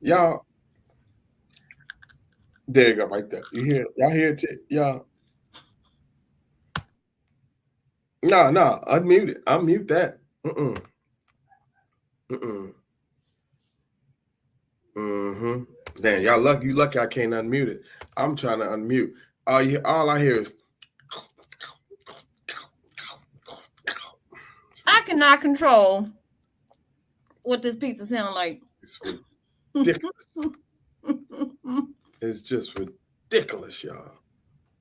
Y'all, there you go, right there. You hear? Y'all hear it? Y'all, no, unmute it. Unmute that. Mm-mm. Mm-mm. Mm-hmm. Damn, y'all lucky. You lucky I can't unmute it. I'm trying to unmute. All I hear is. I cannot control what this pizza sound like. It's ridiculous. It's just ridiculous, y'all.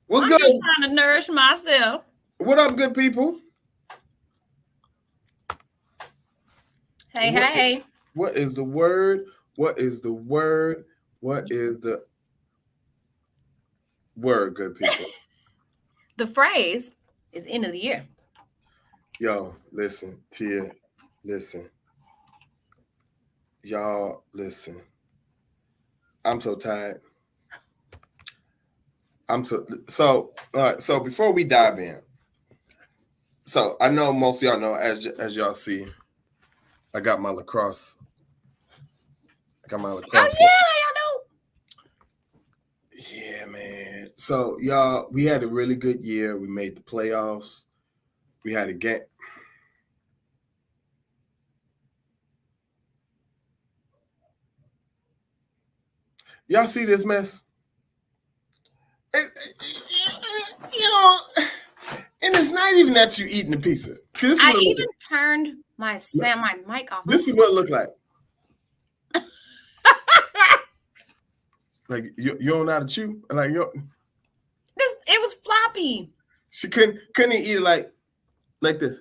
What's I'm good? just trying to nourish myself. What up, good people? Hey. What is the word? What is the word? What is the word, good people? The phrase is end of the year. Yo, listen, Tia, listen. Y'all, listen. I'm so tired. So all right, so before we dive in, so I know most of y'all know, as y'all see, I got my lacrosse. I got my Oh lacrosse. yeah, Yeah, man. So y'all, we had a really good year. We made the playoffs. We had a game. Y'all see this mess? You know, and it's not even that you eating the pizza. I even turned my mic off. This is what it looked like. Like you don't know how to chew. Like it was floppy. She couldn't eat it like this.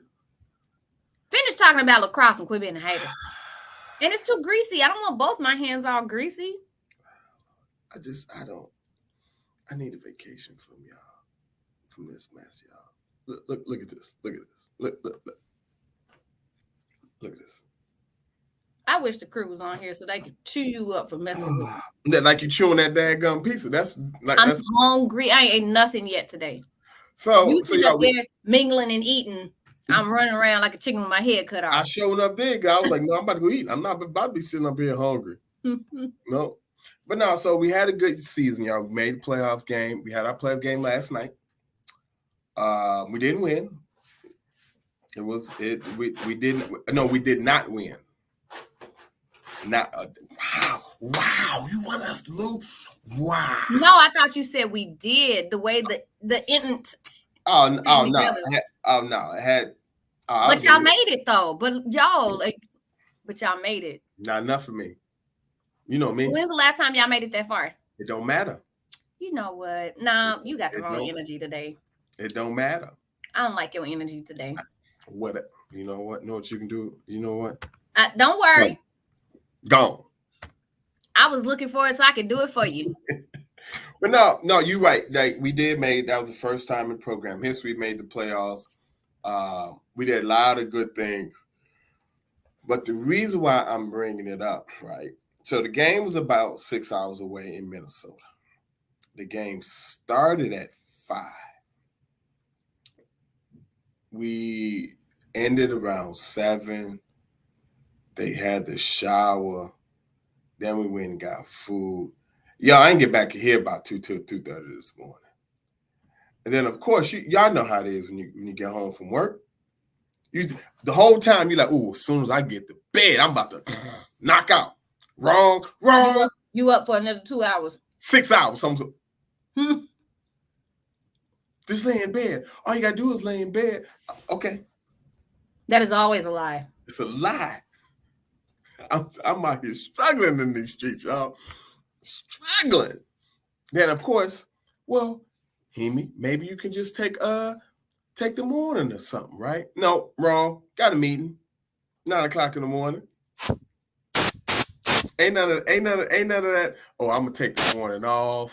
Finish talking about lacrosse and quit being a hater. And it's too greasy. I don't want both my hands all greasy. I need a vacation from y'all, from this mess, y'all. Look at this. Look at this. Look at this. I wish the crew was on here so they could chew you up for messing with me. That like you chewing that daggum pizza. I'm hungry. I ain't ate nothing yet today. So you sitting up there mingling and eating. I'm running around like a chicken with my head cut off. I showed up there, guy. I was like, no, I'm about to go eat. I'm not about to be sitting up here hungry. No. But no, so we had a good season, y'all. We made the playoffs game. We had our playoff game last night. We didn't win. We did not win. Not wow, you want us to lose? Wow. No, I thought you said we did. The way the int. Oh no. It had. But y'all made it though. But y'all made it. Not enough for me. You know me. When's the last time y'all made it that far? It don't matter. You know what? Nah, you got the wrong energy today. It don't matter. I don't like your energy today. What? You know what? Know what you can do? You know what? Don't worry. Gone. I was looking for it so I could do it for you. But no, you're right. Like we did that was the first time in program history we made the playoffs. We did a lot of good things. But the reason why I'm bringing it up, right? So the game was about 6 hours away in Minnesota. The game started at 5. We ended around 7. They had the shower. Then we went and got food. Yeah, I didn't get back here about 2 till 2:30 this morning. And then, of course, y'all know how it is when you get home from work. The whole time you're like, "Ooh, as soon as I get to bed, I'm about to knock out." Wrong. You up for another 2 hours? 6 hours. Just lay in bed. All you gotta do is lay in bed. Okay. That is always a lie. It's a lie. I'm out here struggling in these streets, y'all. Struggling. Then, of course, well, Hemi, maybe you can just take the morning or something, right? No, wrong. Got a meeting. 9 o'clock in the morning. Ain't none of that. Oh, I'm gonna take the morning off.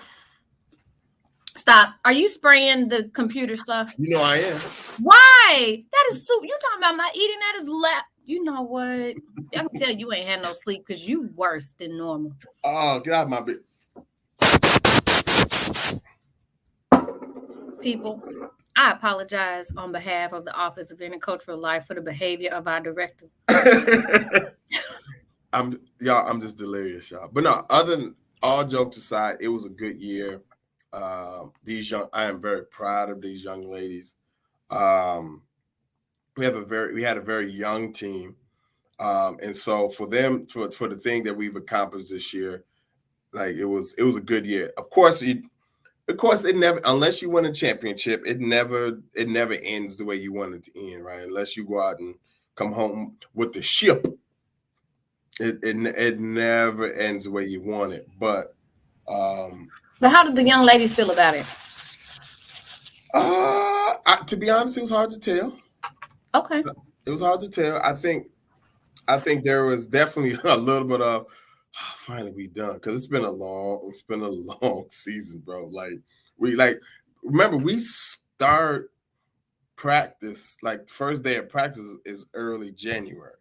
Stop. Are you spraying the computer stuff? You know I am. Why? That is so. You talking about my eating at his lap? You know what? I can tell you ain't had no sleep because you worse than normal. Oh, get out of my bed. People, I apologize on behalf of the Office of Intercultural Life for the behavior of our director. I'm just delirious, y'all. But no, other than all jokes aside, it was a good year. I am very proud of these young ladies. Um, we had a very young team, and so for them, for the thing that we've accomplished this year, like it was a good year. Of course, it never, unless you win a championship, it never ends the way you want it to end, right? Unless you go out and come home with the ship, it never ends the way you want it. But how did the young ladies feel about it? To be honest, it was hard to tell. Okay. It was hard to tell. I think there was definitely a little bit of finally we done, because it's been a long season, bro. Remember, we start practice, like first day of practice is early January.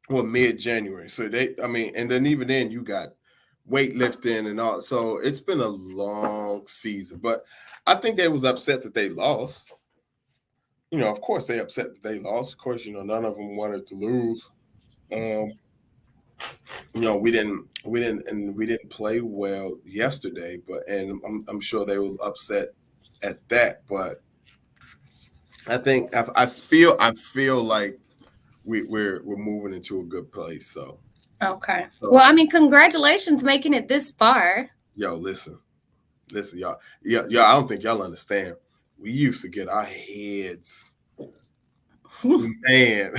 Well, mid-January. So and then even then you got weightlifting and all. So it's been a long season. But I think they was upset that they lost. Of course they upset that they lost. Of course, none of them wanted to lose. We didn't play well yesterday, and I'm sure they were upset at that. But I think I feel like we're moving into a good place. So okay. Well, I mean, congratulations making it this far. Yo, listen, y'all. Yeah, I don't think y'all understand. We used to get our heads, man.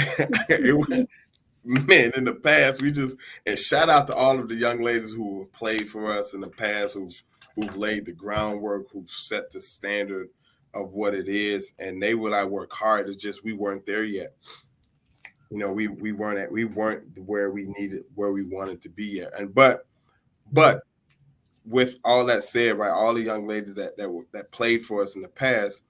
Man, in the past, and shout out to all of the young ladies who have played for us in the past, who've laid the groundwork, who've set the standard of what it is, and they would work hard. It's just we weren't there yet. We weren't where we wanted to be yet. And but with all that said, right, all the young ladies that played for us in the past,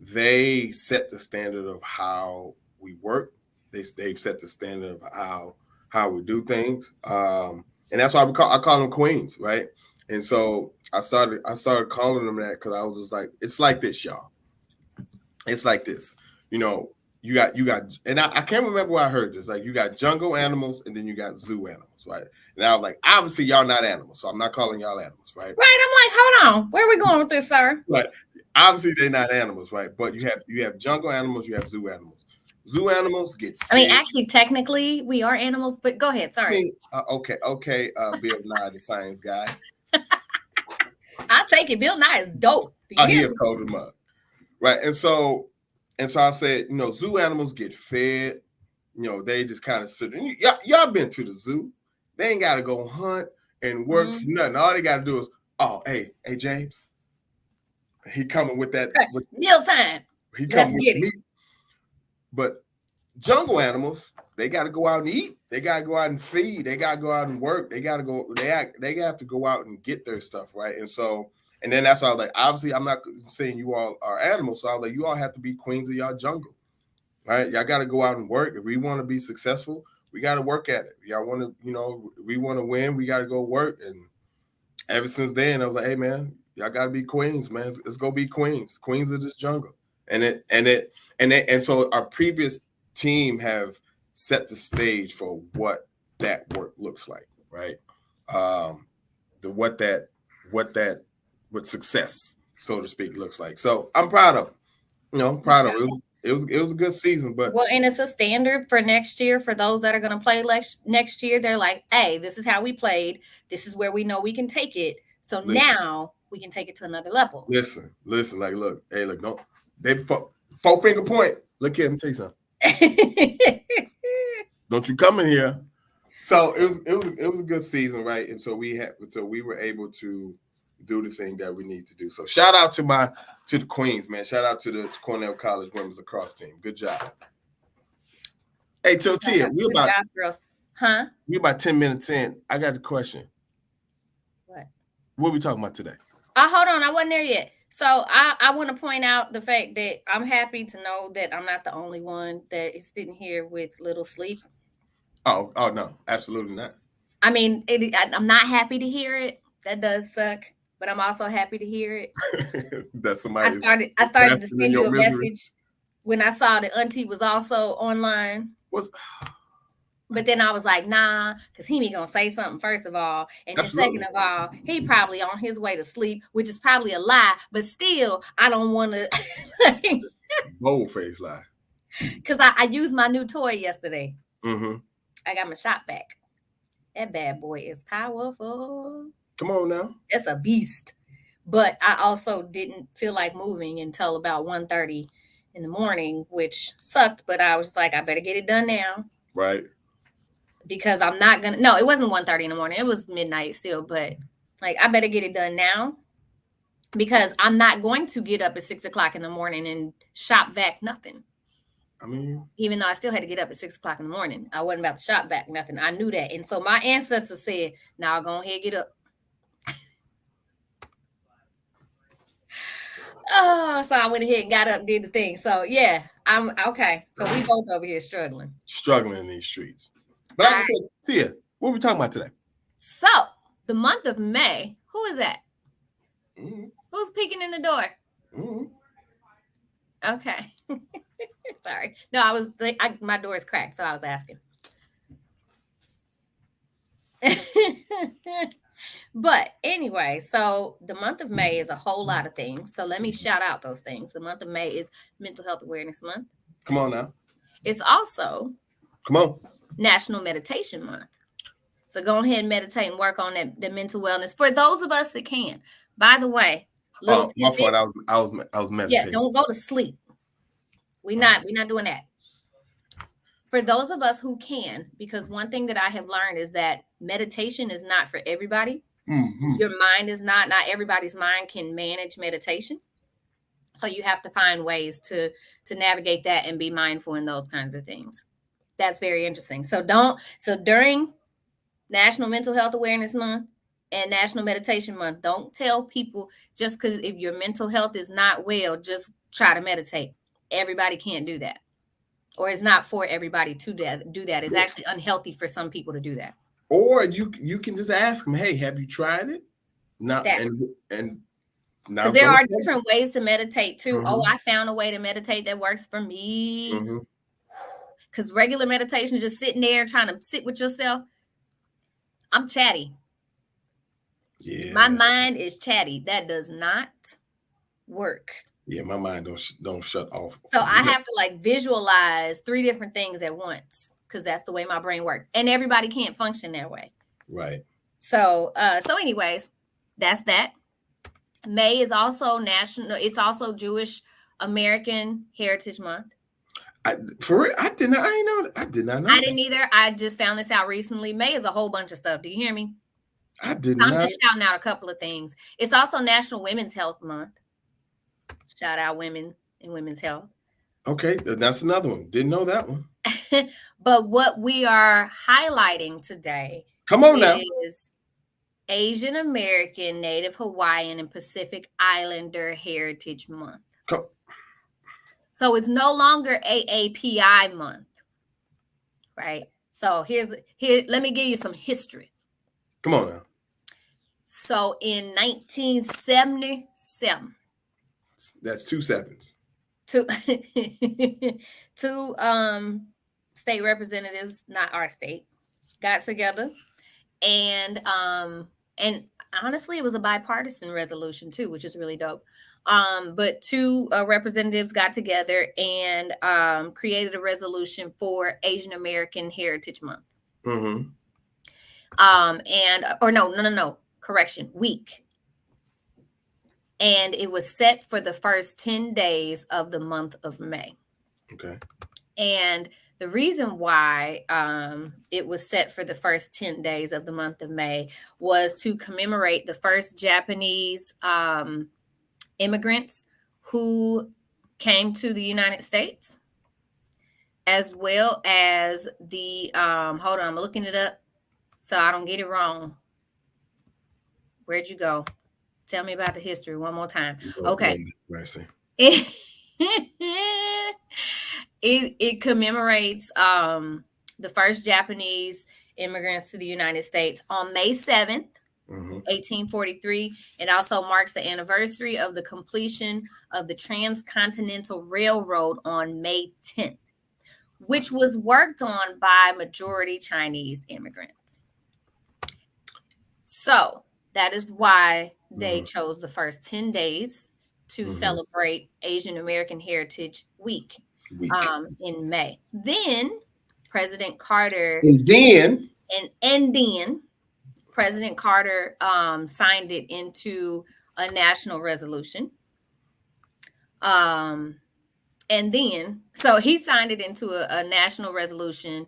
they set the standard of how we work. They've set the standard of how we do things, and that's why I call them queens, right? And so I started calling them that because I was just like, it's like this, y'all. It's like this, You got, and I can't remember where I heard this. Like, you got jungle animals and then you got zoo animals, right? And I was like, obviously y'all not animals, so I'm not calling y'all animals, right? Right. I'm like, hold on, where are we going with this, sir? Right. Obviously they're not animals, right? But you have jungle animals, you have zoo animals. Zoo animals get fed. I mean, actually, technically, we are animals, but go ahead. Sorry. Okay. Bill Nye, the science guy. I'll take it. Bill Nye is dope. He is cold as mud. Right. And so I said, zoo animals get fed. They just kind of sit. And y'all been to the zoo. They ain't got to go hunt and work for nothing. All they got to do is, hey, James. He coming with that. Meal time. He coming with meat. But jungle animals, they got to go out and eat. They got to go out and feed. They got to go out and work. They got to go. They have to go out and get their stuff, right? And then that's why I was like, obviously, I'm not saying you all are animals. So I was like, you all have to be queens of y'all jungle, right? Y'all got to go out and work. If we want to be successful, we got to work at it. Y'all want to, we want to win. We got to go work. And ever since then, I was like, hey, man, y'all got to be queens, man. Let's go be queens of this jungle. And so our previous team have set the stage for what that work looks like, right? What success, so to speak, looks like. So I'm proud of them. It was a good season, but and it's a standard for next year for those that are going to play next year. They're like, hey, this is how we played. This is where we know we can take it. So now we can take it to another level. Listen. Like, look, don't. They four finger point. Look here, let me tell you something. Don't you come in here. So it was a good season, right? And so we were able to do the thing that we need to do. So shout out to the Queens, man. Shout out to the Cornell College women's lacrosse team. Good job. Hey, Tortilla, we about 10 minutes in. I got the question. What are we talking about today? Hold on, I wasn't there yet. So I want to point out the fact that I'm happy to know that I'm not the only one that is sitting here with little sleep. Oh no, absolutely not. I mean, I'm not happy to hear it. That does suck, but I'm also happy to hear it. That somebody. I started to send you a message when I saw that Auntie was also online. But then I was like, nah, because he gonna say something first of all, and then Absolutely. second of all, he probably on his way to sleep, which is probably a lie. But still, I don't want to, Bold-faced lie. because I used my new toy yesterday. Mm-hmm. I got my shop vac. That bad boy is powerful. Come on now. It's a beast. But I also didn't feel like moving until about 1:30 in the morning, which sucked. But I was like, I better get it done now. Right. Because I'm not gonna. No, it wasn't 1:30 in the morning. It was midnight still. But like, I better get it done now because I'm not going to get up at 6 o'clock in the morning and shop vac nothing. I mean, even though I still had to get up at 6 o'clock in the morning, I wasn't about to shop vac nothing. I knew that, and so my ancestors said, "Now go ahead, get up." Oh, so I went ahead and got up and did the thing. So yeah, I'm okay. So we both over here struggling in these streets. But like I said, Tia, what are we talking about today? So the month of May, who is that? Mm-hmm. Who's peeking in the door? Mm-hmm. Okay. Sorry. No, my door is cracked, so I was asking. But anyway, so the month of May is a whole lot of things. So let me shout out those things. The month of May is Mental Health Awareness Month. Come on now. It's also National Meditation Month. So go ahead and meditate and work on the mental wellness for those of us that can. By the way, my fault. I was meditating. Yeah, don't go to sleep. We're not doing that. For those of us who can, because one thing that I have learned is that meditation is not for everybody. Mm-hmm. Your mind is not everybody's mind can manage meditation. So you have to find ways to navigate that and be mindful in those kinds of things. That's very interesting. So during National Mental Health Awareness Month and National Meditation Month, don't tell people just because if your mental health is not well, just try to meditate. Everybody can't do that. Or it's not for everybody to do that. It's actually unhealthy for some people to do that. Or you can just ask them, hey, have you tried it? And because there are different ways to meditate too. Mm-hmm. Oh, I found a way to meditate that works for me. Because mm-hmm. regular meditation is just sitting there trying to sit with yourself. I'm chatty. Yeah. My mind is chatty. That does not work. Yeah, my mind don't shut off. So I have to visualize 3 different things at once because that's the way my brain works. And everybody can't function that way. Right. So anyways, that's that. May is also it's also Jewish American Heritage Month. I did not know. I didn't either. I just found this out recently. May is a whole bunch of stuff. Do you hear me? I did not. I'm just shouting out a couple of things. It's also National Women's Health Month. Shout out women and women's health. Okay, that's another one. Didn't know that one. But what we are highlighting today is Asian American, Native Hawaiian, and Pacific Islander Heritage Month. So it's no longer AAPI month, right? So here, let me give you some history. Come on now. So in 1977. That's 2 sevens. Two state representatives, not our state, got together, and honestly, it was a bipartisan resolution too, which is really dope. But 2 representatives got together and created a resolution for Asian American Heritage Month. Mm-hmm. Week. And it was set for the first 10 days of the month of May. Okay. And the reason why it was set for the first 10 days of the month of May was to commemorate the first Japanese immigrants who came to the United States, as well as the, hold on, I'm looking it up so I don't get it wrong. Where'd you go? Tell me about the history one more time. Okay. It commemorates the first Japanese immigrants to the United States on May 7th, 1843. It also marks the anniversary of the completion of the Transcontinental Railroad on May 10th, which was worked on by majority Chinese immigrants. So that is why they chose the first 10 days to celebrate Asian American Heritage Week. In May. Then President Carter then President Carter signed it into a national resolution. And then, so he signed it into a national resolution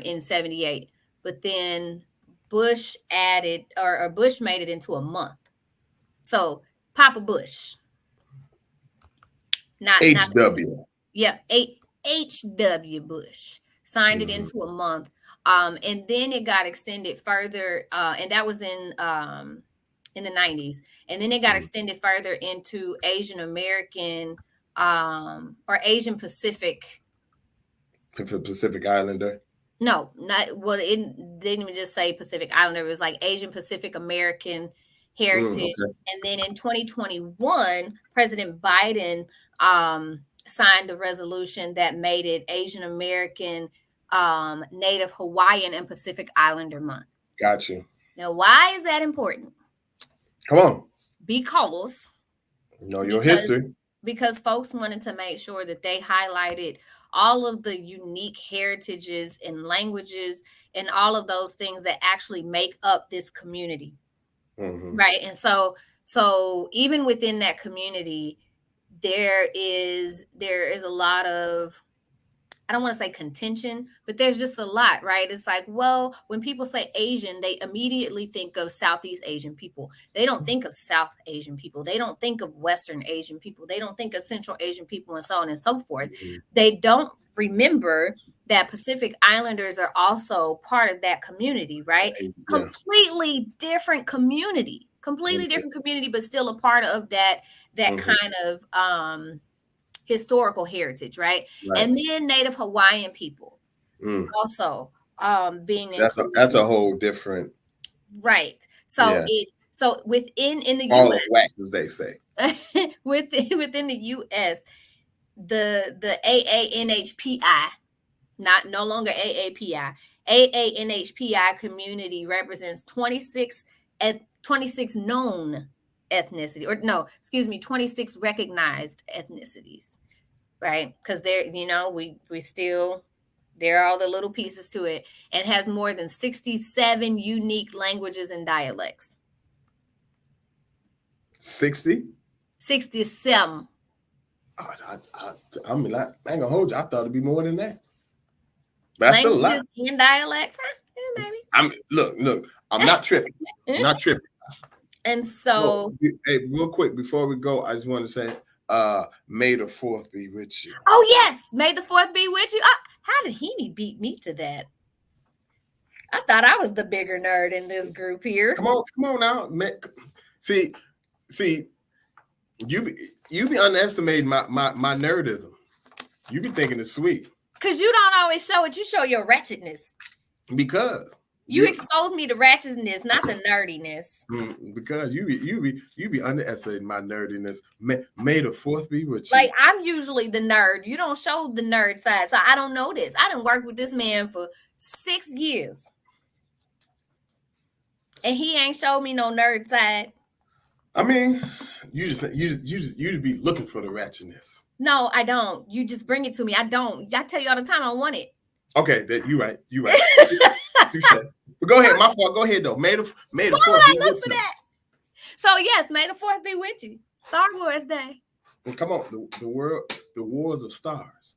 in 78, but then Bush added, or Bush made it into a month. So Papa Bush. Not HW. Yeah, H.W. Bush signed it into a month. And then it got extended further, and that was in the 90s. And then it got extended further into Asian American or Asian Pacific. Pacific Islander? No, not well, it didn't even just say Pacific Islander. It was like Asian Pacific American Heritage. And then in 2021, President Biden signed the resolution that made it Asian American, Native Hawaiian, and Pacific Islander Month. Got you. Now, why is that important? Come on. Because know your history. Because folks wanted to make sure that they highlighted all of the unique heritages and languages and all of those things that actually make up this community. Right. And so even within that community, there is a lot of, I don't want to say contention, but there's just a lot, right? It's like, well, when people say Asian, they immediately think of Southeast Asian people. They don't think of South Asian people. They don't think of Western Asian people. They don't think of Central Asian people, and so on and so forth. They don't remember that Pacific Islanders are also part of that community, right? Completely different community, but still a part of that kind of historical heritage, right? And then Native Hawaiian people also being that's a whole different, right? So it's within in the all US, whack, as they say, within the US, the AANHPI, no longer AAPI, AANHPI community represents 26 known ethnicity, 26 recognized ethnicities, right? Because we still, there are all the little pieces to it, and has more than 67 unique languages and dialects. 67. I mean, I ain't gonna hold you. I thought it'd be more than that. But that's still a lot. Languages and dialects, maybe. Look. I'm not tripping. Not tripping. And so, hey, real quick before we go, I just want to say, May the 4th be with you. Oh yes, May the 4th be with you. How did he beat me to that? I thought I was the bigger nerd in this group here. Come on now. See, you be underestimating my nerdism. You be thinking it's sweet. Because you don't always show it. You show your ratchetness. Because you expose me to ratchetness, not the nerdiness. Because you be underestimating my nerdiness. May the 4th be with you. Like, I'm usually the nerd. You don't show the nerd side, so I don't know this. I done worked with this man for 6 years, and he ain't showed me no nerd side. I mean, you just be looking for the ratchetness. No, I don't. You just bring it to me. I don't. I tell you all the time I want it. Okay, you right. But go ahead, my fault. Go ahead though. May the 4th. Why would I look for that? So yes, May the 4th be with you. Star Wars Day. Well, come on, the wars of stars.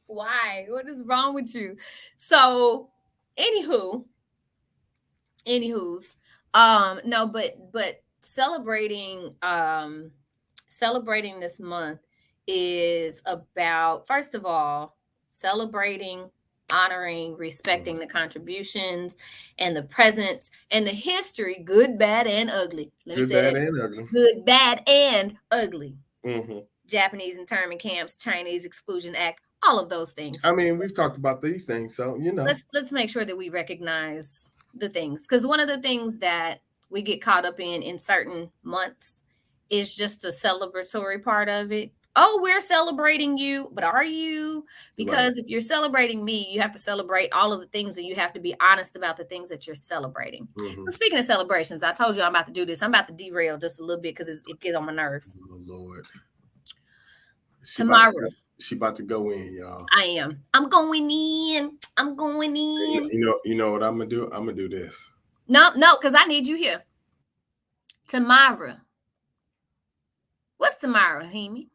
Why? What is wrong with you? So, anywho's, no, but celebrating this month is about, first of all, celebrating, honoring, respecting the contributions and the presence and the history, good, bad, and ugly. Good, bad, and ugly. Good, bad, and ugly. Japanese internment camps, Chinese Exclusion Act, all of those things. I mean, we've talked about these things, so let's make sure that we recognize the things, because one of the things that we get caught up in certain months is just the celebratory part of it. oh, we're celebrating you, but are you? Because if you're celebrating me, you have to celebrate all of the things, and you have to be honest about the things that you're celebrating. So speaking of celebrations, I told you I'm about to do this. I'm about to derail just a little bit because it gets on my nerves. Oh, Lord. Tomorrow. She about to go in, y'all. I am. I'm going in. I'm going in. You know what I'm gonna do? I'm gonna do this. No, because I need you here. Tomorrow. What's tomorrow, Hemi?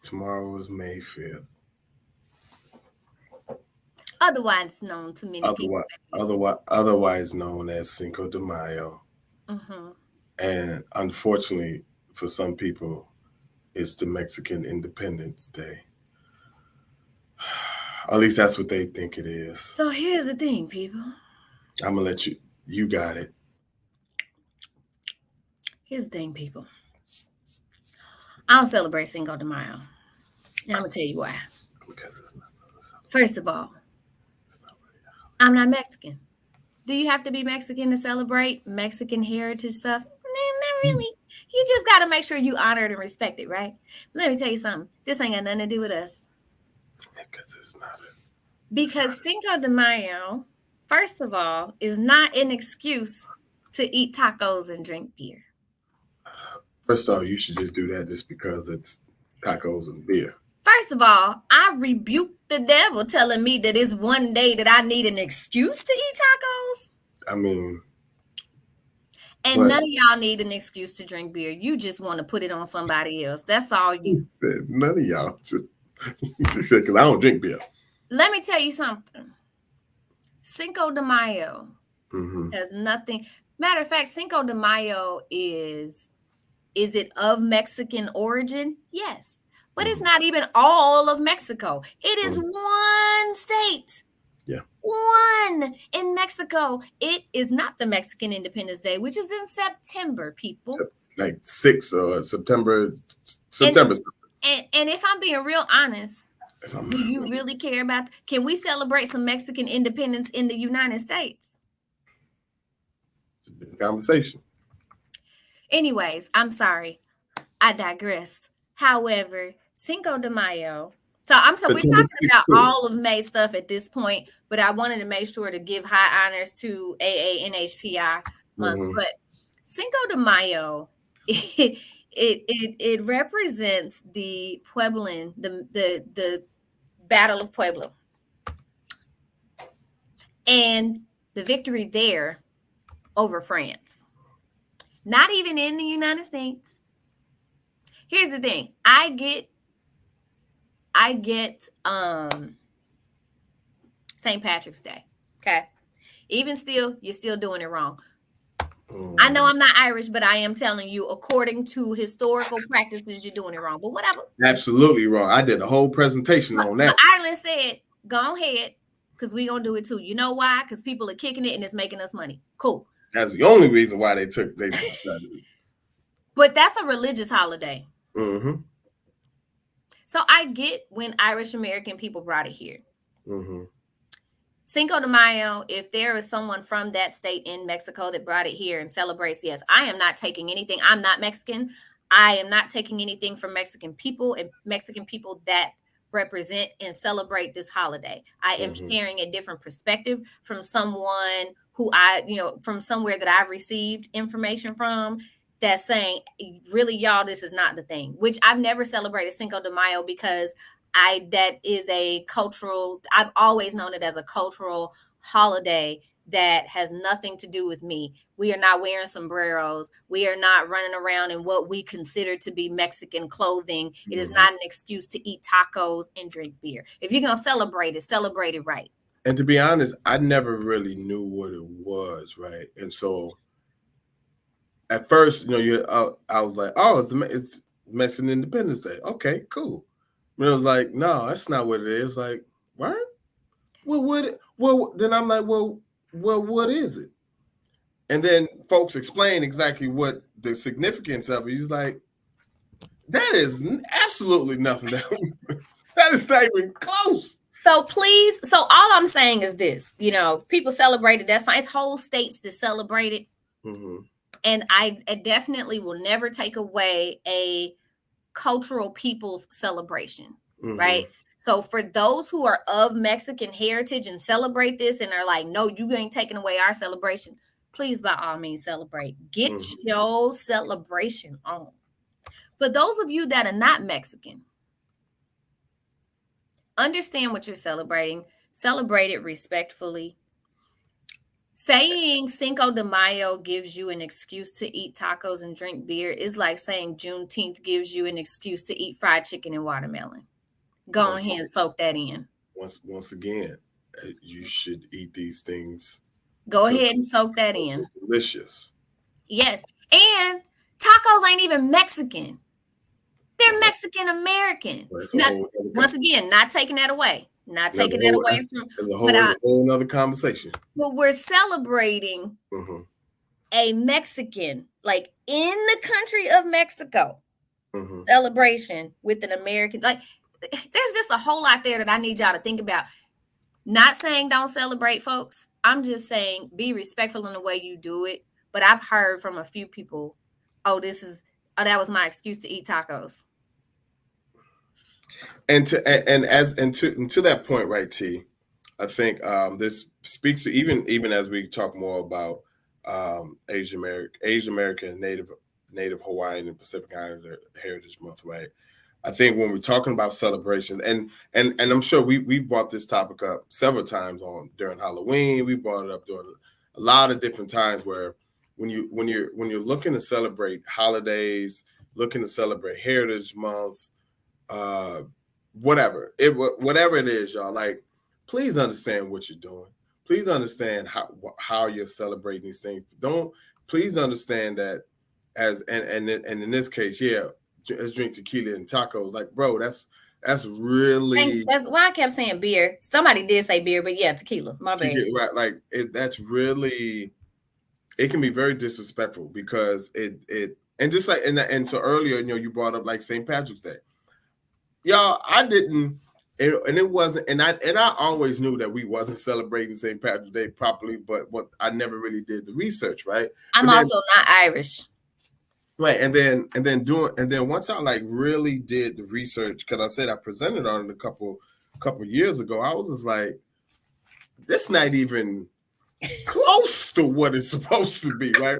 Tomorrow is May 5th. Otherwise known to many people. Otherwise known as Cinco de Mayo. And unfortunately, for some people, it's the Mexican Independence Day. At least that's what they think it is. So here's the thing, people. I'm gonna let you got it. Here's the thing, people. I don't celebrate Cinco de Mayo. And I'm gonna tell you why. Because it's not. First of all, I'm not Mexican. Do you have to be Mexican to celebrate Mexican heritage stuff? Not really. You just got to make sure you honor it and respect it, right? Let me tell you something. This ain't got nothing to do with us. Because it's not. Because Cinco de Mayo, first of all, is not an excuse to eat tacos and drink beer. First of all, you should just do that just because it's tacos and beer. First of all, I rebuke the devil telling me that it's one day that I need an excuse to eat tacos. I mean. And none of y'all need an excuse to drink beer. You just want to put it on somebody else. That's all you said. None of y'all. She said, because I don't drink beer. Let me tell you something. Cinco de Mayo has nothing. Matter of fact, Cinco de Mayo is it of Mexican origin? Yes. But it's not even all of Mexico. It is one state. Yeah. One in Mexico. It is not the Mexican Independence Day, which is in September, people. Like 6 or September. And if I'm being real honest, do you really care about? Can we celebrate some Mexican independence in the United States? Conversation. Anyways, I'm sorry. I digress. However, Cinco de Mayo. So we're talking about all of May stuff at this point, but I wanted to make sure to give high honors to AANHPI month. But Cinco de Mayo, it represents the Pueblan, the Battle of Puebla, and the victory there over France. Not even in the United States. Here's the thing. I get St. Patrick's Day. Okay. Even still, you're still doing it wrong. I know I'm not Irish, but I am telling you, according to historical practices, you're doing it wrong. But whatever. Absolutely wrong. I did a whole presentation on that. But Ireland said, go ahead, because we're going to do it too. You know why? Because people are kicking it and it's making us money. Cool. That's the only reason why they started it. But that's a religious holiday. So I get when Irish American people brought it here. Cinco de Mayo, if there is someone from that state in Mexico that brought it here and celebrates, yes, I am not taking anything. I'm not Mexican. I am not taking anything from Mexican people and Mexican people that represent and celebrate this holiday. I am sharing a different perspective from someone who from somewhere that I've received information from that's saying, really, y'all, this is not the thing, which I've never celebrated Cinco de Mayo because that is a cultural, I've always known it as a cultural holiday that has nothing to do with me. We are not wearing sombreros. We are not running around in what we consider to be Mexican clothing. It is not an excuse to eat tacos and drink beer. If you're going to celebrate it right. And to be honest, I never really knew what it was, right? And so at first, I was like, oh, it's Mexican Independence Day. Okay, cool. But it was like, no, that's not what it is. Like, what? Well, then I'm like, well, what is it? And then folks explain exactly what the significance of it. He's like, that is absolutely nothing. That is not even close. So all I'm saying is this, people celebrate it. That's fine. It's whole states that celebrate it. And I definitely will never take away a cultural people's celebration, right? So for those who are of Mexican heritage and celebrate this and are like, no, you ain't taking away our celebration, please, by all means, celebrate. Get your celebration on. For those of you that are not Mexican, understand what you're celebrating. Celebrate it respectfully. Saying Cinco de Mayo gives you an excuse to eat tacos and drink beer is like saying Juneteenth gives you an excuse to eat fried chicken and watermelon. Go ahead and soak that in. Once again, you should eat these things. Go ahead and soak that in. Delicious. Yes. And tacos ain't even Mexican. They're Mexican American. Once again, not taking that away. Not taking that away from. There's a whole other conversation. But we're celebrating a Mexican, like in the country of Mexico, celebration with an American. Like, there's just a whole lot there that I need y'all to think about. Not saying don't celebrate, folks. I'm just saying be respectful in the way you do it. But I've heard from a few people, that was my excuse to eat tacos. And to that point, right, T, I think this speaks to even as we talk more about Asian American, Native Hawaiian, and Pacific Islander Heritage Month, right? I think when we're talking about celebrations, and I'm sure we've brought this topic up several times during Halloween. We brought it up during a lot of different times where when you're looking to celebrate holidays, looking to celebrate Heritage Months, whatever it is, y'all, like, please understand what you're doing. Please understand how you're celebrating these things. Please understand that and in this case, let's drink tequila and tacos. Like, bro, that's really. And that's why I kept saying beer. Somebody did say beer, but yeah, tequila. My bad. Right, like that's really. It can be very disrespectful because it and just like and so earlier, you brought up like St. Patrick's Day. Y'all, I didn't, and it wasn't, and I always knew that we wasn't celebrating St. Patrick's Day properly, but I never really did the research, right? I'm also not Irish. Right, and then once I like really did the research, because I said I presented on it a couple years ago, I was just like, this not even close to what it's supposed to be, right?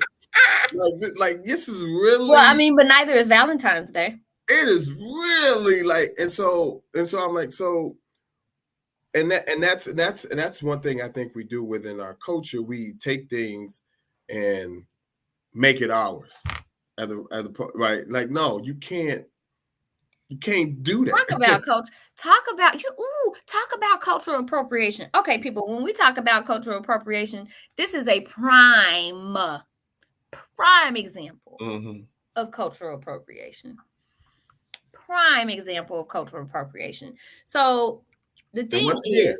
like this is really. Well, I mean, but neither is Valentine's Day. It is really like, and so I'm like, and that's one thing I think we do within our culture. We take things and make it ours. Right, like, no, you can't do that. Talk about culture. Talk about cultural appropriation. Okay, people, when we talk about cultural appropriation, this is a prime example of cultural appropriation. Prime example of cultural appropriation. So the thing is,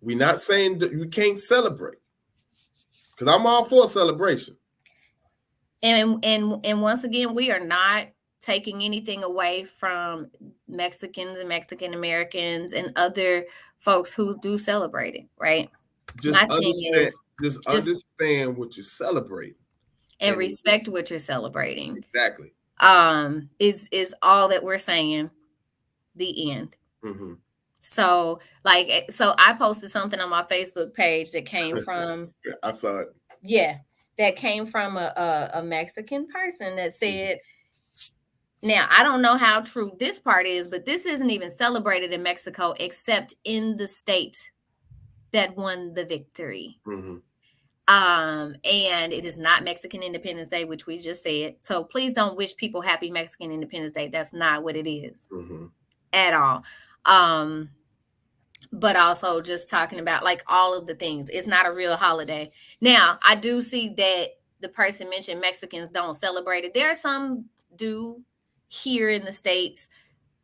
we're not saying that you can't celebrate, because I'm all for celebration. And once again, we are not taking anything away from Mexicans and Mexican Americans and other folks who do celebrate it, right? Just understand what you're celebrating and respect what you're celebrating. Exactly. Is all that we're saying. The end. So I posted something on my Facebook page that came from. I saw it. Yeah. That came from a Mexican person that said, now, I don't know how true this part is, but this isn't even celebrated in Mexico except in the state that won the victory. And it is not Mexican Independence Day, which we just said. So please don't wish people happy Mexican Independence Day. That's not what it is at all. But also just talking about like all of the things. It's not a real holiday. Now, I do see that the person mentioned Mexicans don't celebrate it. There are some do here in the States,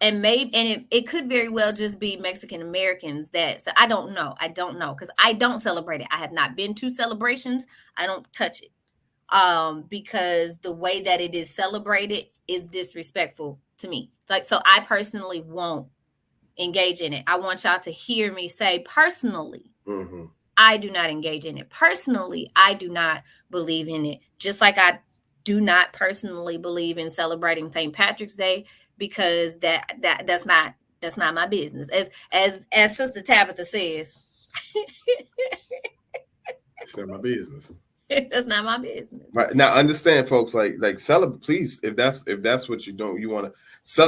and it could very well just be Mexican Americans so I don't know because I don't celebrate it. I have not been to celebrations. I don't touch it because the way that it is celebrated is disrespectful to me. So I personally won't engage in it. I want y'all to hear me say personally, I do not engage in it. Personally, I do not believe in it. Just like I do not personally believe in celebrating St. Patrick's Day. because that's not my business. As Sister Tabitha says, it's not my business. That's not my business. Right now, understand, folks. Like celebrate, please. If that's what you don't, you want to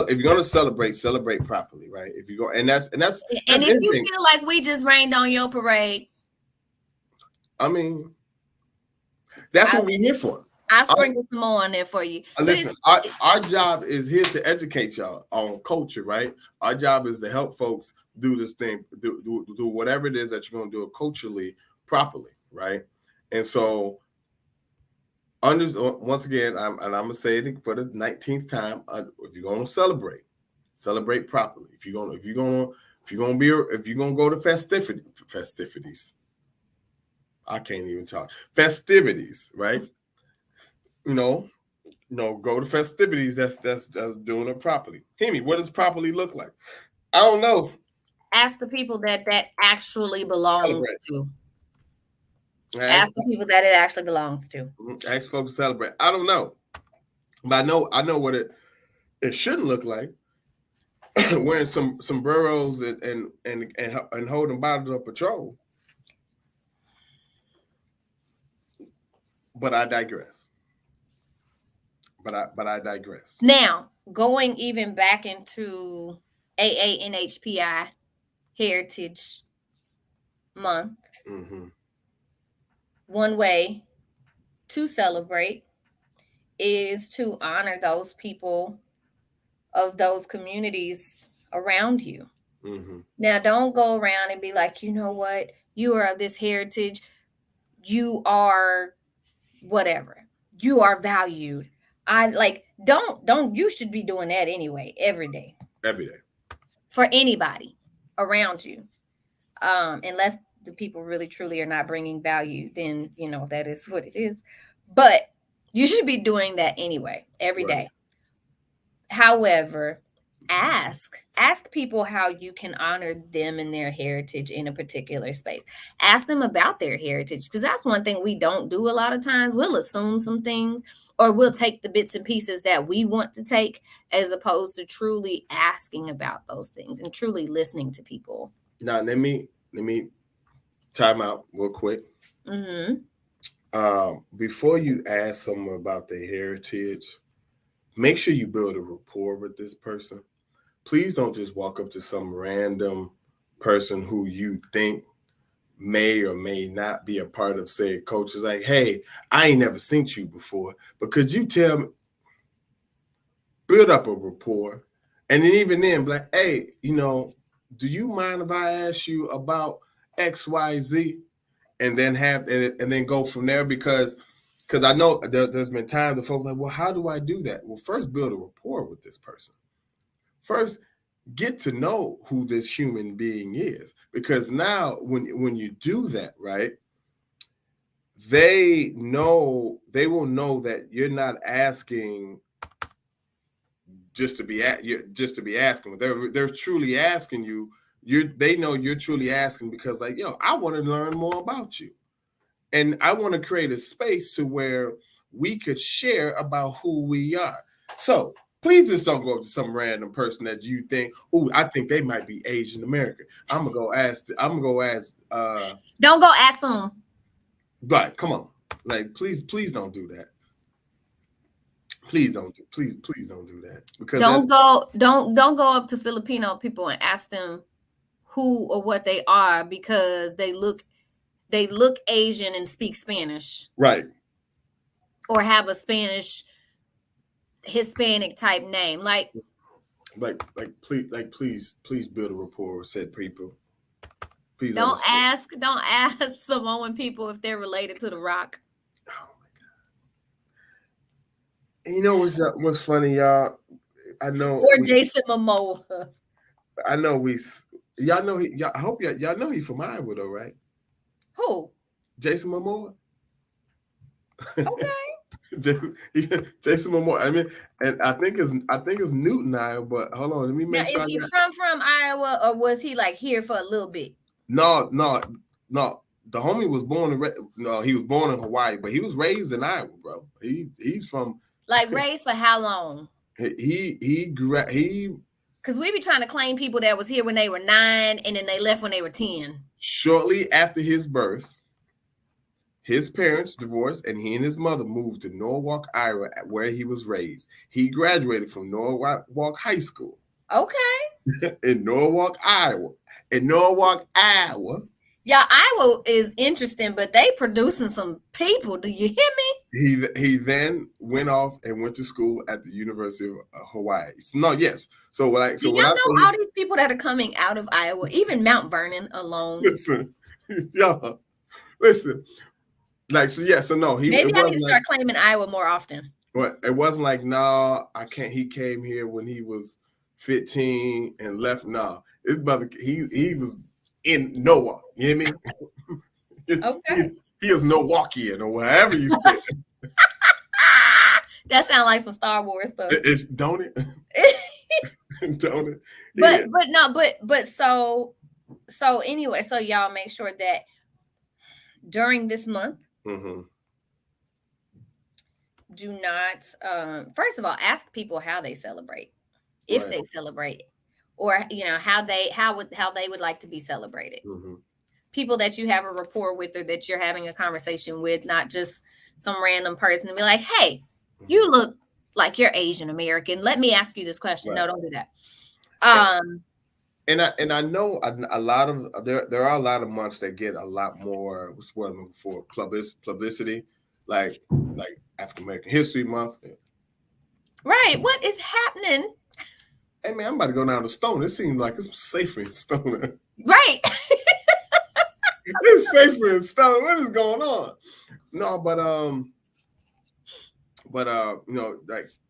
if you're gonna celebrate properly, right? If you go and that's and if you feel like we just rained on your parade, I mean, that's what we're here for. I'll sprinkle some more on there for you. Listen, our job is here to educate y'all on culture, right? Our job is to help folks do this thing, do whatever it is that you're gonna do it culturally properly, right? And so, once again, I'm gonna say it for the 19th time. If you're gonna celebrate properly. If you're gonna go to festivities, I can't even talk. Festivities, right? Go to festivities. That's doing it properly. Hemi, what does properly look like? I don't know. Ask the people that actually belongs to. Ask the people that it actually belongs to. Ask folks to celebrate. I don't know, but I know what it shouldn't look like. Wearing some sombreros and holding bottles of Patrol. But I digress. But I digress. Now, going even back into AANHPI Heritage Month. Mm-hmm. One way to celebrate is to honor those people of those communities around you. Mm-hmm. Now, don't go around and be like, you know what? You are of this heritage. You are whatever. You are valued. Don't you should be doing that anyway, every day. Every day. For anybody around you. Unless the people really truly are not bringing value, then that is what it is. But you should be doing that anyway, every day. However, ask people how you can honor them and their heritage in a particular space. Ask them about their heritage, because that's one thing we don't do a lot of times. We'll assume some things, or we'll take the bits and pieces that we want to take, as opposed to truly asking about those things and truly listening to people. Now, let me time out real quick. Mm-hmm. Before you ask someone about their heritage, make sure you build a rapport with this person. Please don't just walk up to some random person who you think may or may not be a part of said culture. Like, hey, I ain't never seen you before, but could you tell me? Build up a rapport, and then even then, be like, hey, do you mind if I ask you about XYZ? And then go from there, because I know there's been times the folks like, well, how do I do that? Well, first build a rapport with this person. First, get to know who this human being is, because now when you do that, right, they will know that you're not asking just to be asking. They're truly asking you. They know you're truly asking because, like, I want to learn more about you. And I want to create a space to where we could share about who we are. So please just don't go up to some random person that you think, I think they might be Asian American. I'm gonna go ask. Don't go ask them. Right, come on. Like, please don't do that. Please don't do that. Because don't go up to Filipino people and ask them who or what they are, because they look Asian and speak Spanish. Right. Or have a Spanish Hispanic type name. Please build a rapport with said people. Please don't ask Samoan people if they're related to The Rock. Oh my God. And what's funny, y'all? I know. Or Jason Momoa. I know y'all know I hope y'all know he's from Iowa though, right? Who? Jason Momoa. Okay. Jason Momoa. I mean, and I think it's Newton, Iowa. But hold on, let me make sure. Is he from Iowa, or was he like here for a little bit? No. The homie was born he was born in Hawaii, but he was raised in Iowa, bro. He's from raised for how long? Because we be trying to claim people that was here when they were 9 and then they left when they were 10. Shortly after his birth, his parents divorced and he and his mother moved to Norwalk, Iowa, where he was raised. He graduated from Norwalk High School. Okay. In Norwalk, Iowa. Yeah, Iowa is interesting, but they producing some people. Do you hear me? He then went off and went to school at the University of Hawaii. So when I do y'all know all these people that are coming out of Iowa, even Mount Vernon alone? Listen. Like, so no, maybe I need to start claiming Iowa more often. But it wasn't like, no, I can't. He came here when he was 15 and left. No, his brother, he was in Noah. You hear me? Okay. He is Milwaukeean or whatever you say. That sounds like some Star Wars stuff. Don't it? Don't it? But so anyway, so y'all make sure that during this month, do not first of all ask people how they celebrate, if they celebrate, or how they would like to be celebrated. People that you have a rapport with or that you're having a conversation with, not just some random person, and be like, hey, you look like you're Asian American, let me ask you this question. No, don't do that. And I know a lot of there are a lot of months that get a lot more for publicity, like African American History Month. Right. What is happening? Hey man, I'm about to go down to Stone. It seems like it's safer in Stone. Right. It's safer in Stone. What is going on? No, but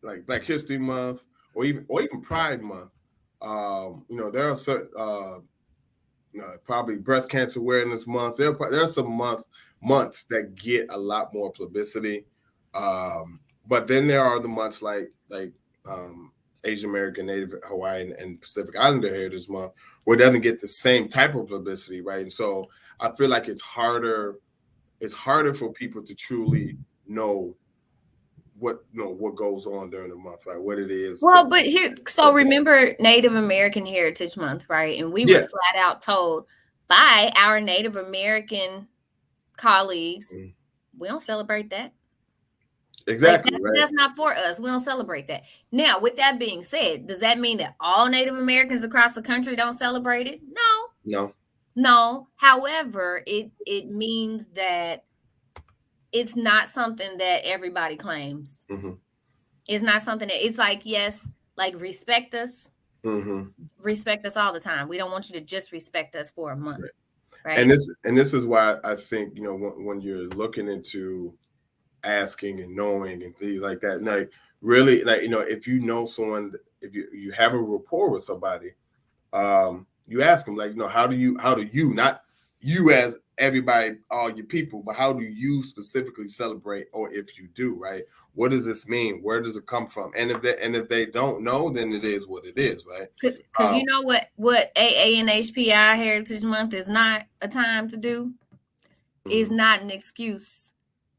like Black History Month or even Pride Month. There are certain probably Breast Cancer Awareness Month. There are some months that get a lot more publicity. But then there are the months like Asian American, Native Hawaiian, and Pacific Islander Heritage Month, where it doesn't get the same type of publicity, right? And so I feel like it's harder for people to truly know what goes on during the month, right? What it is. Well, but here, so remember Native American Heritage Month, right? And we were flat out told by our Native American colleagues, we don't celebrate that. Exactly. That's not for us. We don't celebrate that. Now, with that being said, does that mean that all Native Americans across the country don't celebrate it? No. However, it means that it's not something that everybody claims. It's not something that it's like, yes, like respect us. Respect us all the time. We don't want you to just respect us for a month. Right. And this is why I think, when you're looking into asking and knowing and things like that, like really, like, if you know someone, if you have a rapport with somebody, you ask them, like, how do you, not you as everybody, all your people, but how do you specifically celebrate? Or if you do, right, what does this mean? Where does it come from? And if they don't know, then it is what it is, right? Because you know what AA and HPI Heritage Month is not a time to do, is not an excuse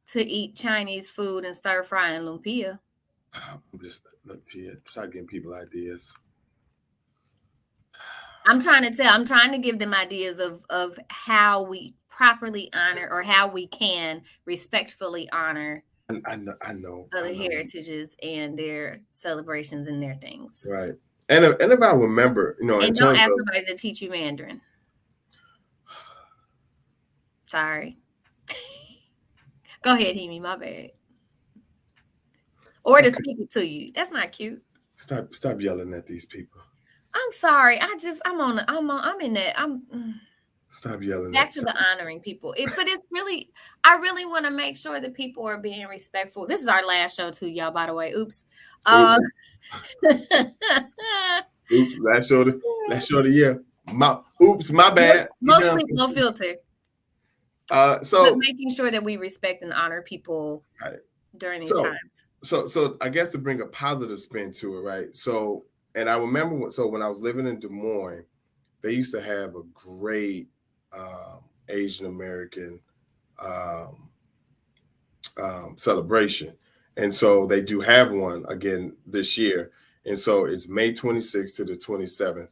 to eat Chinese food and stir fry and lumpia. Just look to you, start giving people ideas. I'm trying to give them ideas of how we properly honor, or how we can respectfully honor. I know other heritages and their celebrations and their things. Right. And if I remember, and don't ask somebody to teach you Mandarin. Sorry. Go ahead, Hemi, my bad. Or to speak it to you. That's not cute. Stop yelling at these people. I'm sorry. I'm in that. Stop yelling. Back to the honoring people. But it's really, I really want to make sure that people are being respectful. This is our last show too, y'all, by the way. Oops. Oops. Last show of the year. My bad. Mostly no filter. So but making sure that we respect and honor people during these times. So I guess to bring a positive spin to it, right? So, and I remember when I was living in Des Moines, they used to have a great Asian American celebration. And so they do have one again this year. And so it's May 26th to the 27th,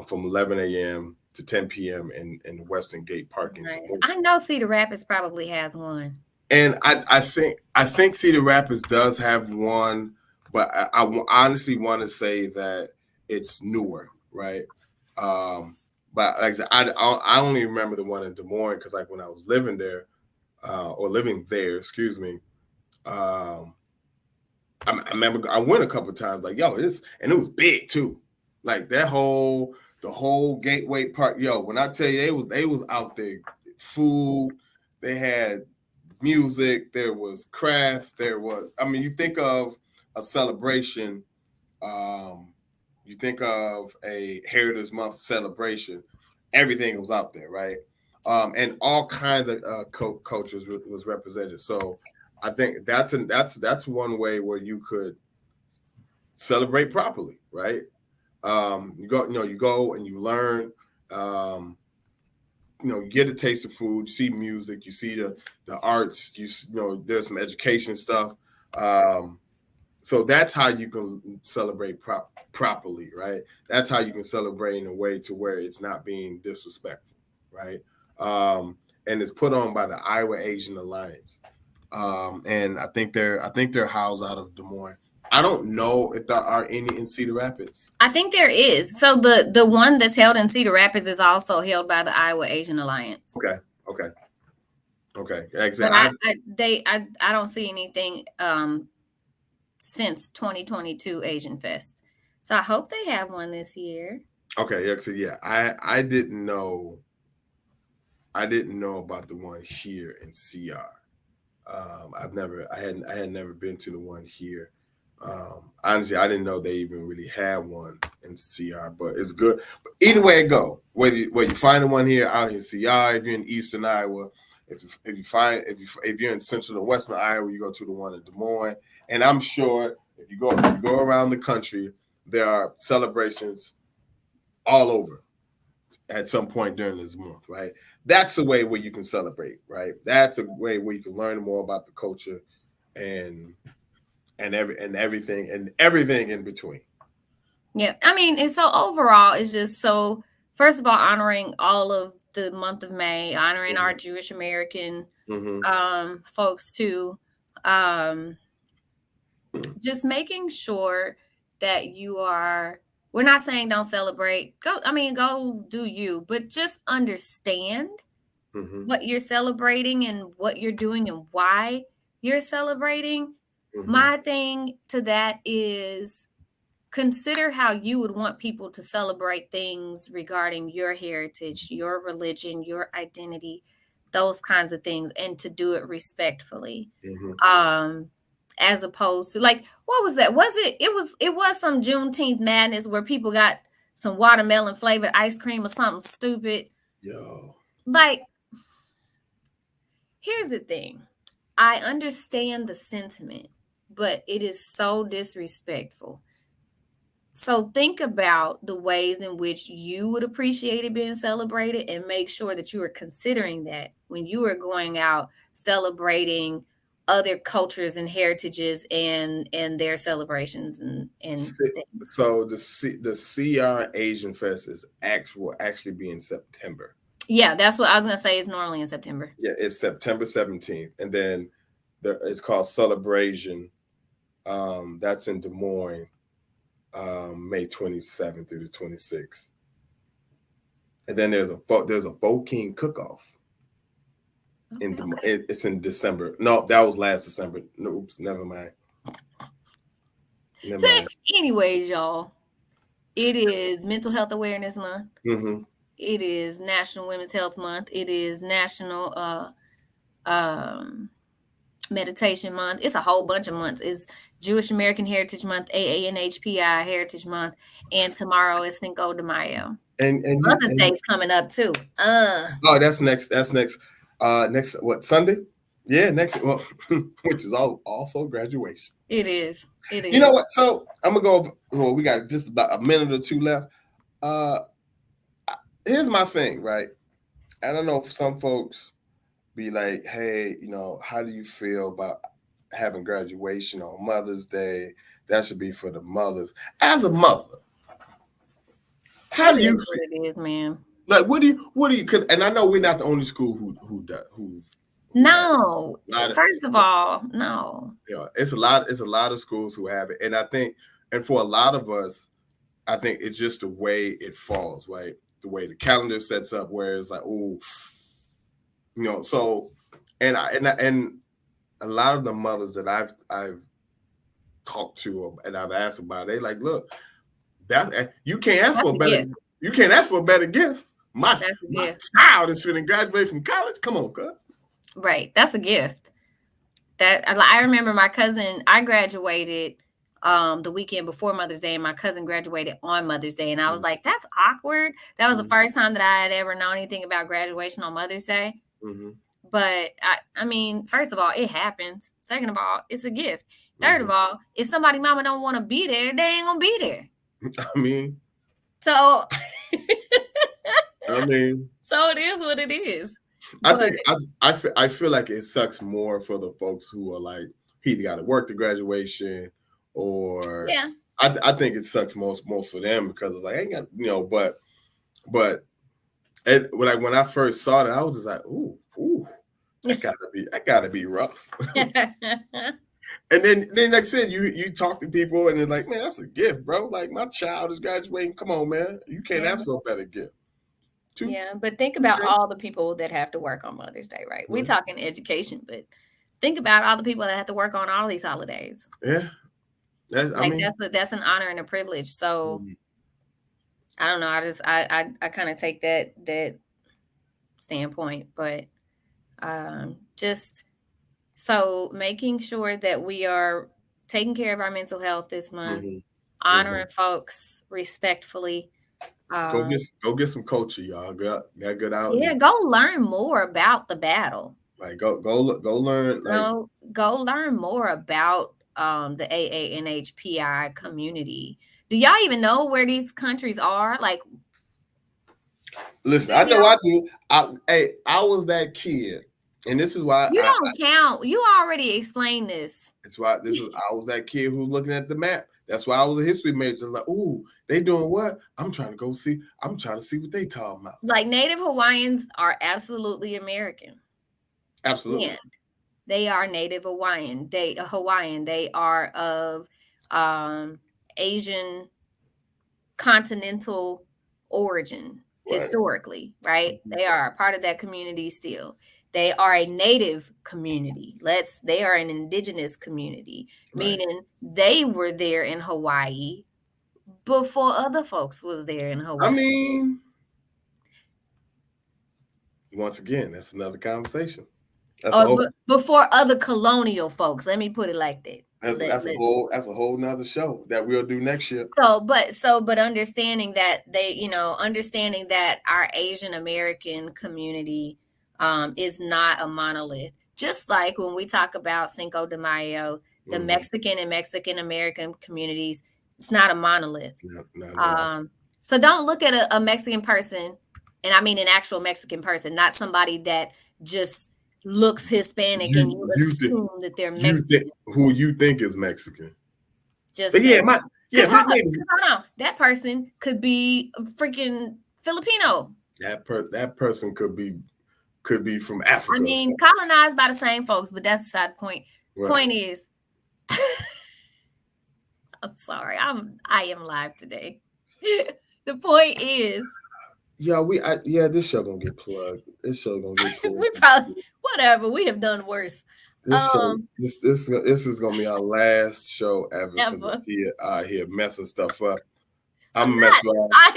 from 11 a.m. to 10 p.m. in the Western Gate Park. Nice. I know Cedar Rapids probably has one. And I think Cedar Rapids does have one, but I honestly want to say that it's newer, right? But like I said, I only remember the one in Des Moines because like when I was living there, excuse me. I remember I went a couple of times, like, yo, and it was big too. Like the whole Gateway Park. Yo, when I tell you they was out there, food, they had music, there was crafts, you think of a celebration, you think of a Heritage Month celebration, everything was out there, right? And all kinds of cultures was represented. So I think that's one way where you could celebrate properly, right? You go and you learn. You get a taste of food, you see music, you see the arts, there's some education stuff. So that's how you can celebrate properly, right? That's how you can celebrate in a way to where it's not being disrespectful, right? And it's put on by the Iowa Asian Alliance. And I think they're housed out of Des Moines. I don't know if there are any in Cedar Rapids. I think there is. So the one that's held in Cedar Rapids is also held by the Iowa Asian Alliance. Okay. Exactly. But I don't see anything since 2022 Asian Fest. So I hope they have one this year. Okay, yeah. I didn't know about the one here in CR. I had never been to the one here. Honestly, I didn't know they even really had one in CR, but it's good. But either way it go, whether you find the one here out in CR, if you're in Eastern Iowa, if you're in Central and Western Iowa, you go to the one in Des Moines. And I'm sure if you go around the country, there are celebrations all over at some point during this month, right? That's a way where you can celebrate, right? That's a way where you can learn more about the culture and everything in between. Yeah, and so overall, it's just so, first of all, honoring all of the month of May, honoring our Jewish American folks too, just making sure that we're not saying don't celebrate. Go do you, but just understand what you're celebrating and what you're doing and why you're celebrating. My thing to that is consider how you would want people to celebrate things regarding your heritage, your religion, your identity, those kinds of things, and to do it respectfully. As opposed to, like, what was that? It was some Juneteenth madness where people got some watermelon flavored ice cream or something stupid. Yo. Like, here's the thing. I understand the sentiment, but it is so disrespectful. So think about the ways in which you would appreciate it being celebrated and make sure that you are considering that when you are going out celebrating other cultures and heritages and their celebrations and so the CR Asian Fest is actually be in September. Yeah, that's what I was gonna say. It's normally in September. Yeah, it's September 17th, and then it's called Celebration. That's in Des Moines, May 27th through the 26th, and then there's a Voking cook-off. It's in December. No, that was last December. No, oops, never mind. Anyways, y'all, it is Mental Health Awareness Month. It is National Women's Health Month. It is National Meditation Month. It's a whole bunch of months. It's Jewish American Heritage Month, AANHPI Heritage Month, and tomorrow is Cinco de Mayo. And Mother's Day's coming up too. Oh, that's next. Next what, Sunday? Yeah, next. Well, which is also graduation. It is. You know what? So I'm gonna go over. Well, we got just about a minute or two left. Here's my thing, right? I don't know if some folks be like, hey, how do you feel about having graduation on Mother's Day. That should be for the mothers. As a mother, how do you feel? What it is, man. Like, what do you? Cause, and I know we're not the only school who no. First of all, no. Yeah, it's a lot of schools who have it, and I think, and for a lot of us, I think it's just the way it falls, right? The way the calendar sets up, where it's like, oh, so, and a lot of the mothers that I've talked to and I've asked about, they like, look, you can't ask for a better gift. You can't ask for a better gift. My child is finna graduate from college. Come on, cuz. Right, that's a gift. That I remember my cousin. I graduated the weekend before Mother's Day, and my cousin graduated on Mother's Day, and I was like, that's awkward. That was the first time that I had ever known anything about graduation on Mother's Day. Mm-hmm. But I mean, first of all, it happens. Second of all, it's a gift. Third of all, if somebody mama don't want to be there, they ain't gonna be there. I mean, so so it is what it is. I feel like it sucks more for the folks who are like, he either got to work the graduation, or I think it sucks most for them, because it's like, I ain't got, but like when I first saw it, I was just like, ooh, that gotta be rough. And then like I said, you talk to people and they're like, man, that's a gift, bro. Like, my child is graduating. Come on, man. You can't ask for a better gift. But think about all the people that have to work on Mother's Day, right? We're talking education, but think about all the people that have to work on all these holidays. Yeah. That's an honor and a privilege. So I don't know. I kind of take that standpoint, but just so making sure that we are taking care of our mental health this month, honoring folks respectfully. Go get some coaching, y'all. Got good out. Yeah, go learn more about the battle. Like go learn. Go learn more about the AANHPI community. Do y'all even know where these countries are? Like, listen, I know I do. I was that kid, and this is why you don't count. You already explained this. That's why I was that kid who was looking at the map. That's why I was a history major. Like, ooh, they doing what? I'm trying to see what they talking about. Like, Native Hawaiians are absolutely American. Absolutely. And they are Native Hawaiian. They are of Asian continental origin historically, right? They are a part of that community still. They are a native community. They are an indigenous community, meaning they were there in Hawaii before other folks was there in Hawaii. I mean, once again, that's another conversation. Before other colonial folks. Let me put it like that. That's a whole nother show that we'll do next year. But understanding that understanding that our Asian American community is not a monolith. Just like when we talk about Cinco de Mayo, the Mexican and Mexican American communities, it's not a monolith. No. So don't look at a Mexican person, and I mean an actual Mexican person, not somebody that just looks Hispanic and you assume that they're Mexican. Who you think is Mexican? My name is. Hold on, that person could be freaking Filipino. That person could be from Africa. I mean, colonized by the same folks, but that's beside the point. Right. Point is, I'm sorry, I am live today. The point is, this show gonna get plugged. This show gonna get plugged. We probably whatever. We have done worse. This is gonna be our last show ever. Because here messing stuff up. I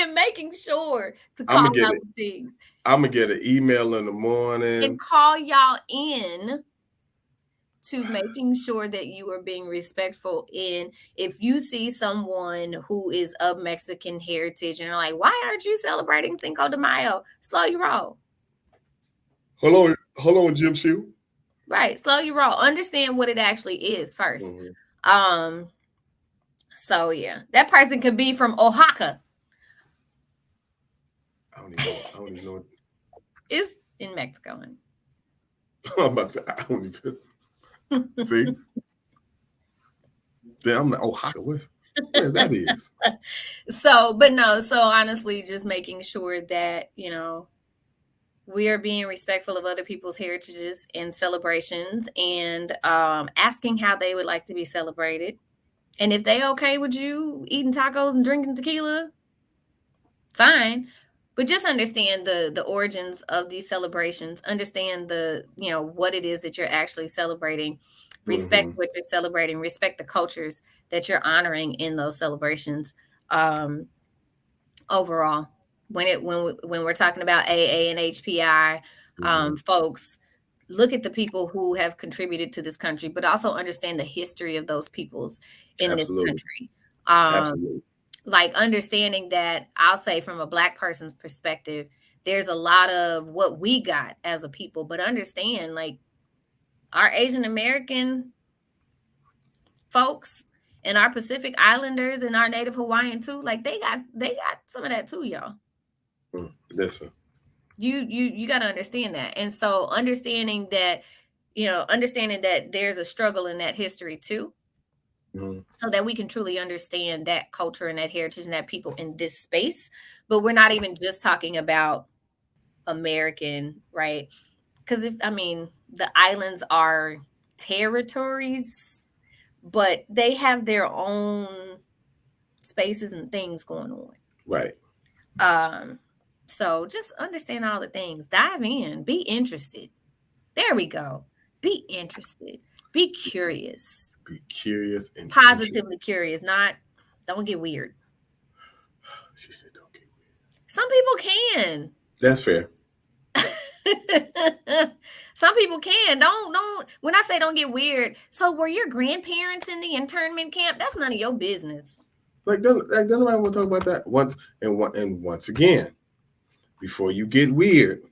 am making sure to call out things. I'm gonna get an email in the morning and call y'all in to making sure that you are being respectful. In if you see someone who is of Mexican heritage and you're like, why aren't you celebrating Cinco de Mayo? Slow your roll. Hold on, Jim Shoe. Right, slow your roll. Understand what it actually is first. So yeah, that person could be from Oaxaca. I don't even know. It's in Mexico. I'm about to say, I don't even. See? Then I'm like, Oaxaca, where that is? So honestly, just making sure that, we are being respectful of other people's heritages and celebrations, and asking how they would like to be celebrated. And if they okay with you eating tacos and drinking tequila, fine. But just understand the origins of these celebrations. Understand what it is that you're actually celebrating. Respect what you're celebrating. Respect the cultures that you're honoring in those celebrations. Overall, when we're talking about AA and HPI, folks, look at the people who have contributed to this country, but also understand the history of those peoples in this country. Absolutely. Like understanding that, I'll say from a Black person's perspective, there's a lot of what we got as a people, but understand like our Asian American folks and our Pacific Islanders and our Native Hawaiian too, like they got some of that too, y'all. Listen. You got to understand that. And so understanding that there's a struggle in that history too. So that we can truly understand that culture and that heritage and that people in this space. But we're not even just talking about American, right? Because the islands are territories, but they have their own spaces and things going on. Right. So just understand all the things. Dive in. Be interested. There we go. Be interested. Be curious. Be curious and positively curious. Don't get weird. She said don't get weird. Some people can. That's fair. Some people can. Don't. When I say don't get weird, so were your grandparents in the internment camp? That's none of your business. Like nobody want to talk about that once again. Before you get weird,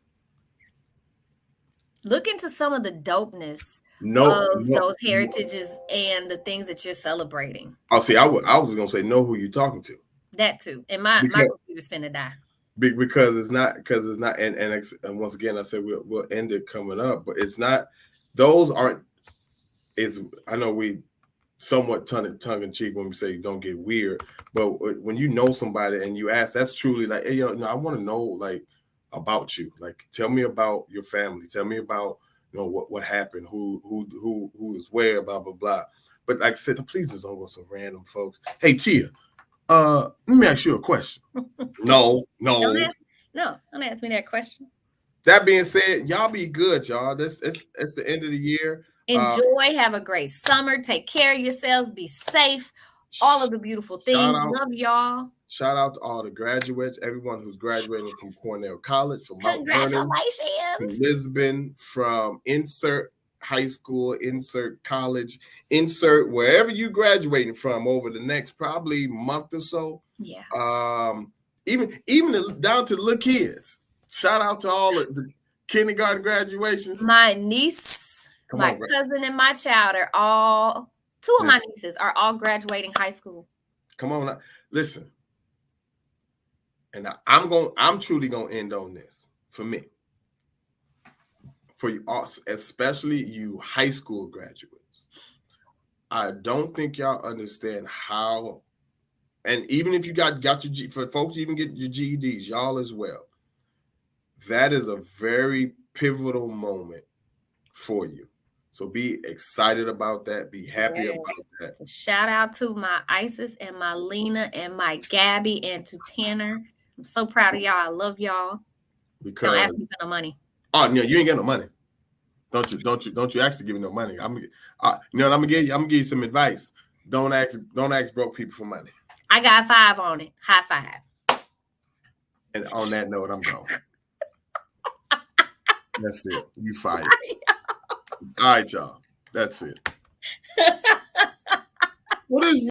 look into some of the dopeness of those heritages and the things that you're celebrating. Oh, see, I was gonna say know who you're talking to. That too, and my computer's finna die. Because it's not, and once again I said we'll end it coming up, but it's not. Those aren't. I know we somewhat tongue in cheek when we say don't get weird, but when you know somebody and you ask, that's truly like, hey, I want to know like about you. Like, tell me about your family. Tell me about what happened, who is where, blah blah blah. But like I said, please just don't go some random folks. Hey Tia, let me ask you a question. No. Don't ask me that question. That being said, y'all be good, y'all. It's the end of the year. Enjoy. Have a great summer. Take care of yourselves. Be safe. All of the beautiful things. Love y'all. Shout out to all the graduates, everyone who's graduating from Cornell College, from Mount Vernon, from Lisbon, from insert high school, insert college, insert wherever you graduating from over the next probably month or so. Yeah. Even down to the little kids. Shout out to all of the kindergarten graduation. My niece, cousin, and my child are all two of my nieces are all graduating high school. Come on now. Listen. And I'm truly gonna end on this for me. For you all, especially you high school graduates. I don't think y'all understand how, and even if you got your for folks even get your GEDs, y'all as well. That is a very pivotal moment for you. So be excited about that. Be happy about that. So shout out to my Isis and my Lena and my Gabby and to Tanner. I'm so proud of y'all. I love y'all. Because don't ask me for no money. Oh no, you ain't got no money. Don't you actually give me no money. I'm gonna give you some advice. Don't ask broke people for money. I got 5 on it. High five. And on that note, I'm gone. That's it. You fired. All right, y'all. That's it. What is